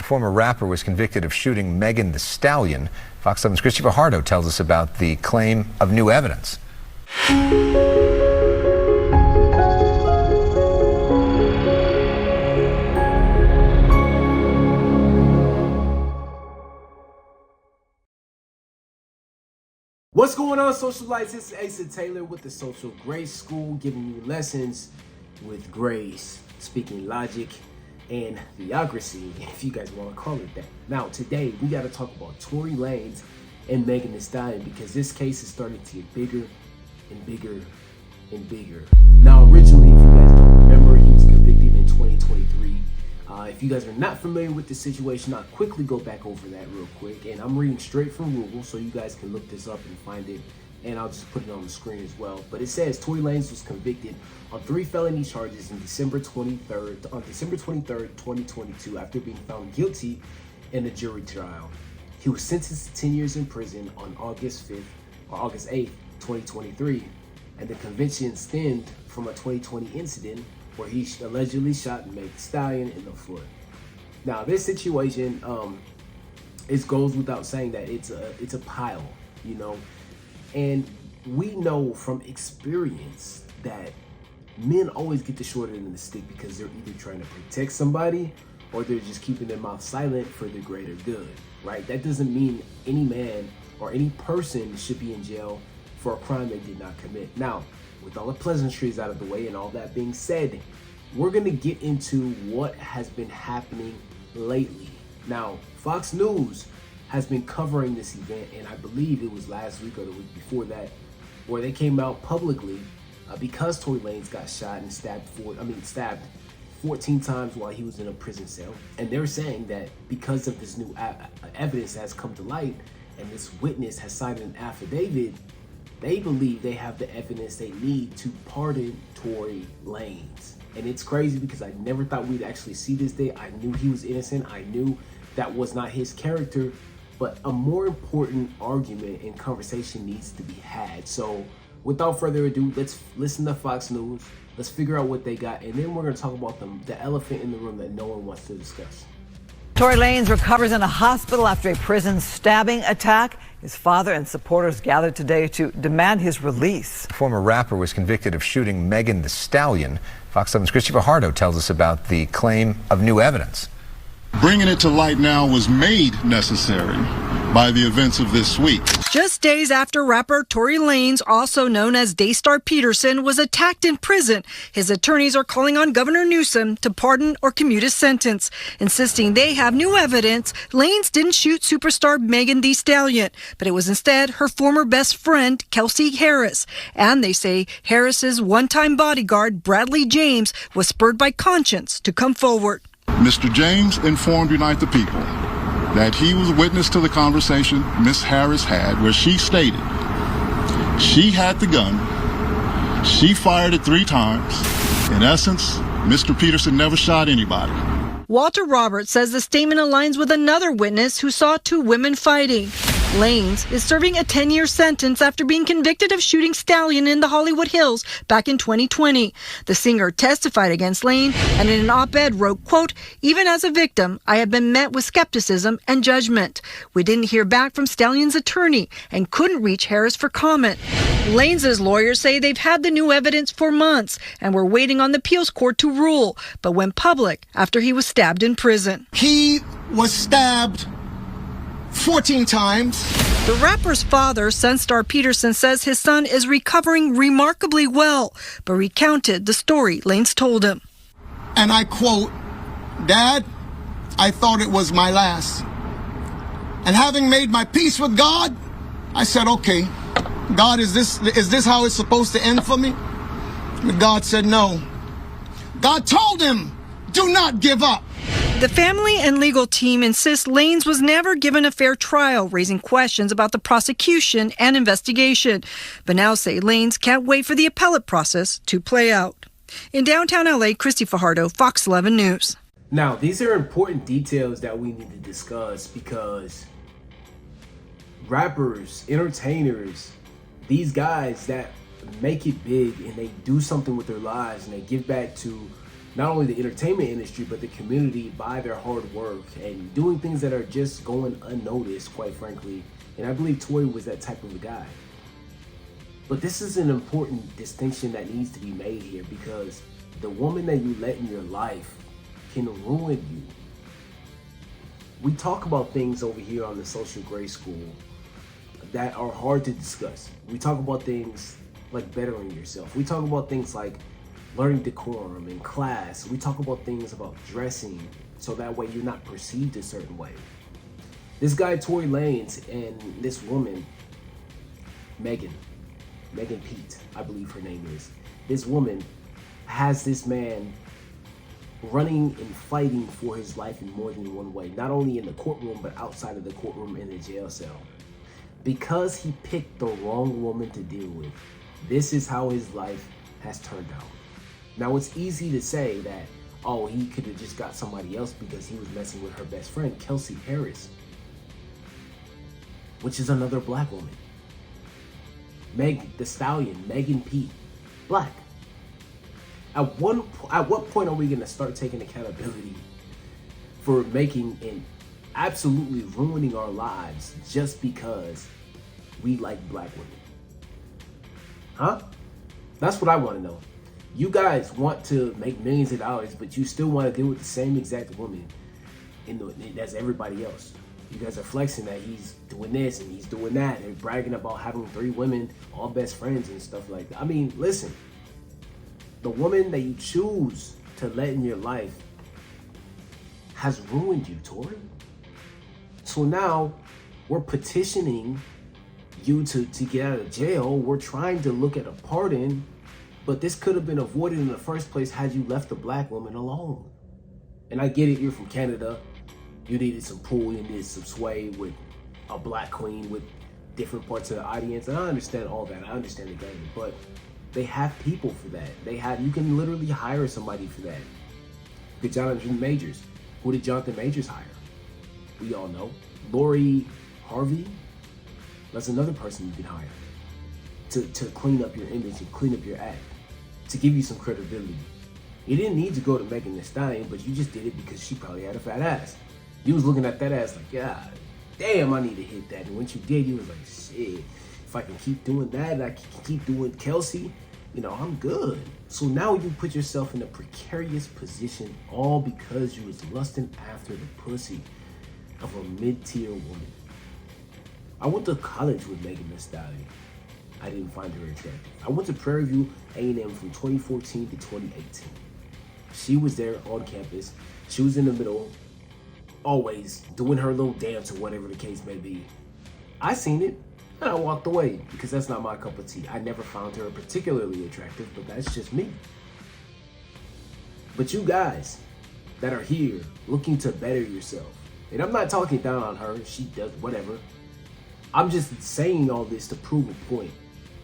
former rapper was convicted of shooting Megan Thee Stallion. Fox 7's Christopher Hardo tells us about the claim of new evidence. What's going on, socialites? This is Asa Taylor with the Social Grace School, giving you lessons with grace, speaking logic and theocracy, if you guys want to call it that. Now, today we got to talk about Tory Lanez and Megan Thee Stallion, because this case is starting to get bigger and bigger and bigger. Now, originally, if you guys don't remember, he was convicted in 2023. If you guys are not familiar with the situation, I'll quickly go back over that real quick. And I'm reading straight from Google, so you guys can look this up and find it. And I'll just put it on the screen as well. But it says Tory Lanez was convicted on 3 felony charges on December 23rd, 2022, after being found guilty in a jury trial. He was sentenced to 10 years in prison on August 8th, 2023. And the conviction stemmed from a 2020 incident where he allegedly shot Megan Thee Stallion in the foot. Now, this situation, it goes without saying that it's a pile, you know, and we know from experience that men always get the short end of the stick because they're either trying to protect somebody or they're just keeping their mouth silent for the greater good, right? That doesn't mean any man or any person should be in jail for a crime they did not commit. Now, with all the pleasantries out of the way and all that being said, we're going to get into what has been happening lately. Now, Fox News has been covering this event, and I believe it was last week or the week before that, where they came out publicly because Tory Lanez got shot and stabbed 14 times while he was in a prison cell. And they're saying that because of this new evidence that has come to light and this witness has signed an affidavit, they believe they have the evidence they need to pardon Tory Lanez. And it's crazy because I never thought we'd actually see this day. I knew he was innocent. I knew that was not his character. But a more important argument and conversation needs to be had. So without further ado, let's listen to Fox News. Let's figure out what they got. And then we're going to talk about the elephant in the room that no one wants to discuss. Tory Lanez recovers in a hospital after a prison stabbing attack. His father and supporters gathered today to demand his release. The former rapper was convicted of shooting Megan Thee Stallion. Fox 7's Christopher Hardo tells us about the claim of new evidence. Bringing it to light now was made necessary by the events of this week. Just days after rapper Tory Lanez, also known as Daystar Peterson, was attacked in prison, his attorneys are calling on Governor Newsom to pardon or commute his sentence, insisting they have new evidence Lanez didn't shoot superstar Megan Thee Stallion, but it was instead her former best friend, Kelsey Harris. And they say Harris's one-time bodyguard, Bradley James, was spurred by conscience to come forward. Mr. James informed Unite the People that he was witness to the conversation Miss Harris had where she stated she had the gun, she fired it 3 times. In essence, Mr. Peterson never shot anybody. Walter Roberts says the statement aligns with another witness who saw 2 women fighting. Lanez is serving a 10-year sentence after being convicted of shooting Stallion in the Hollywood Hills back in 2020. The singer testified against Lanez and in an op-ed wrote, quote, "Even as a victim, I have been met with skepticism and judgment. We didn't hear back from Stallion's attorney and couldn't reach Harris for comment." Lanez's lawyers say they've had the new evidence for months and were waiting on the appeals court to rule, but went public after he was stabbed in prison. He was stabbed 14 times. The rapper's father, Sunstar Peterson, says his son is recovering remarkably well, but recounted the story Lanez told him. And I quote, "Dad, I thought it was my last. And having made my peace with God, I said, okay, God, is this how it's supposed to end for me?" And God said no. God told him, "Do not give up." The family and legal team insists Lanez was never given a fair trial, raising questions about the prosecution and investigation, but now say Lanez can't wait for the appellate process to play out. In downtown LA, Christy Fajardo, Fox 11 News. Now, these are important details that we need to discuss because rappers, entertainers, these guys that make it big and they do something with their lives and they give back to not only the entertainment industry, but the community by their hard work and doing things that are just going unnoticed, quite frankly. And I believe Tory was that type of a guy. But this is an important distinction that needs to be made here, because the woman that you let in your life can ruin you. We talk about things over here on the Social Gray School that are hard to discuss. We talk about things like bettering yourself. We talk about things like learning decorum in class. We talk about things about dressing so that way you're not perceived a certain way. This guy, Tory Lanez, and this woman, Megan Pete, I believe her name is. This woman has this man running and fighting for his life in more than one way, not only in the courtroom, but outside of the courtroom in the jail cell. Because he picked the wrong woman to deal with, this is how his life has turned out. Now, it's easy to say that, oh, he could have just got somebody else because he was messing with her best friend, Kelsey Harris, which is another black woman. Meg the Stallion, Megan Pete, black. At what point are we going to start taking accountability for making and absolutely ruining our lives just because we like black women? Huh? That's what I want to know. You guys want to make millions of dollars, but you still want to deal with the same exact woman as everybody else. You guys are flexing that he's doing this and he's doing that and bragging about having 3 women, all best friends and stuff like that. I mean, listen, the woman that you choose to let in your life has ruined you, Tory. So now we're petitioning you to get out of jail. We're trying to look at a pardon, but this could have been avoided in the first place had you left the black woman alone. And I get it, you're from Canada. You needed some pull, you needed some sway with a black queen with different parts of the audience. And I understand all that. I understand the game, but they have people for that. You can literally hire somebody for that. Look at Jonathan Majors. Who did Jonathan Majors hire? We all know. Lori Harvey. That's another person you can hire to clean up your image and clean up your act, to give you some credibility. You didn't need to go to Megan Thee Stallion, but you just did it because she probably had a fat ass. You was looking at that ass like, God damn, I need to hit that. And once you did, you was like, shit, if I can keep doing that, I can keep doing Kelsey, I'm good. So now you put yourself in a precarious position, all because you was lusting after the pussy of a mid-tier woman. I went to college with Megan Thee Stallion. I didn't find her attractive. I went to Prairie View A&M from 2014 to 2018. She was there on campus. She was in the middle, always doing her little dance or whatever the case may be. I seen it and I walked away because that's not my cup of tea. I never found her particularly attractive, but that's just me. But you guys that are here looking to better yourself, and I'm not talking down on her, she does whatever. I'm just saying all this to prove a point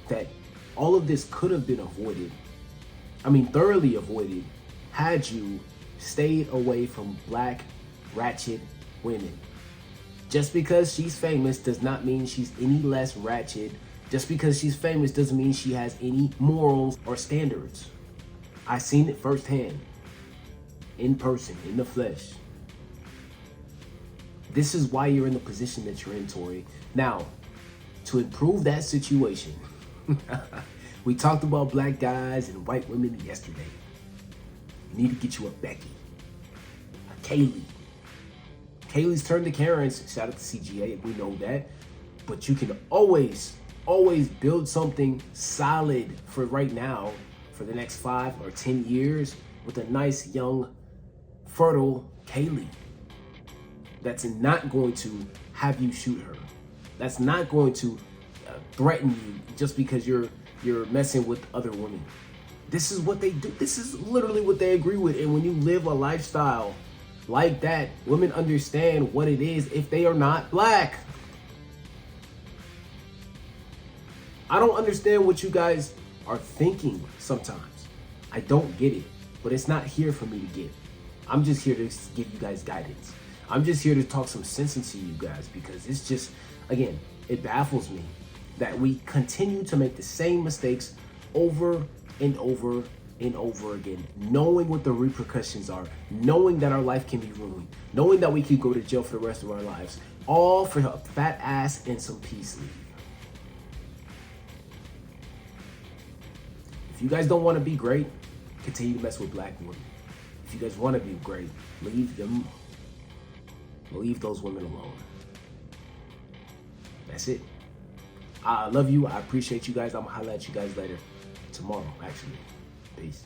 that all of this could have been avoided. I mean, thoroughly avoided had you stayed away from black, ratchet women. Just because she's famous does not mean she's any less ratchet. Just because she's famous doesn't mean she has any morals or standards. I seen it firsthand, in person, in the flesh. This is why you're in the position that you're in, Tory. Now, to improve that situation, we talked about black guys and white women yesterday. You need to get you a Becky, a Kaylee. Kaylee's turned to Karen's. Shout out to CGA, we know that. But you can always build something solid for right now, for the next 5 or 10 years, with a nice, young, fertile Kaylee. That's not going to have you shoot her. That's not going to threaten you just because you're messing with other women. This is what they do. This is literally what they agree with. And when you live a lifestyle like that, women understand what it is if they are not black. I don't understand what you guys are thinking sometimes. I don't get it, but it's not here for me to get. I'm just here to give you guys guidance. I'm just here to talk some sense into you guys, because it's just, again, it baffles me that we continue to make the same mistakes over and over and over again, knowing what the repercussions are, knowing that our life can be ruined, knowing that we could go to jail for the rest of our lives, all for a fat ass and some peace leave. If you guys don't want to be great, continue to mess with black women. If you guys want to be great, leave those women alone. That's it. I love you. I appreciate you guys. I'm gonna holler at you guys later. Tomorrow, actually. Peace.